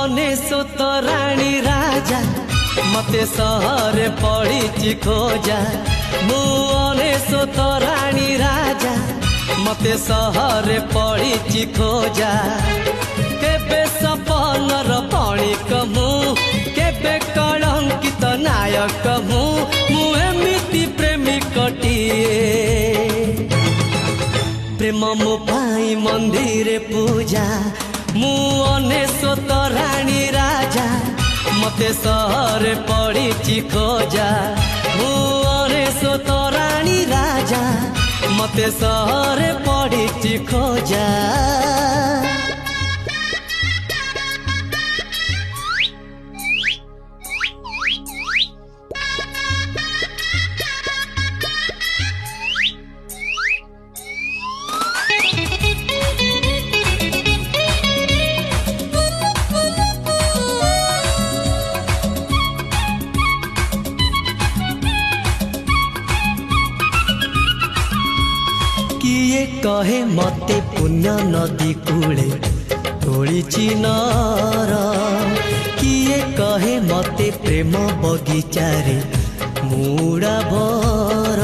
अनेशत राणी राजा मते सहरे पड़ी खोजा मु अनेशत राणी राजा मते सहरे पड़ी खोजा केबे सपनर पणिक मु केबे कलंकित नायक मु एमिति प्रेमिकटिए प्रेम मो पाई मंदिर पूजा मु अनेशत राणी राजा मते सहरे पड़ी खोजा मु अनेशत राणी राजा मते सहरे पड़ी खोजा। किए कहे मते पुण्य नदी कूले तोड़ी नर किए कहे मते प्रेम बगीचारे मुड़ा भर।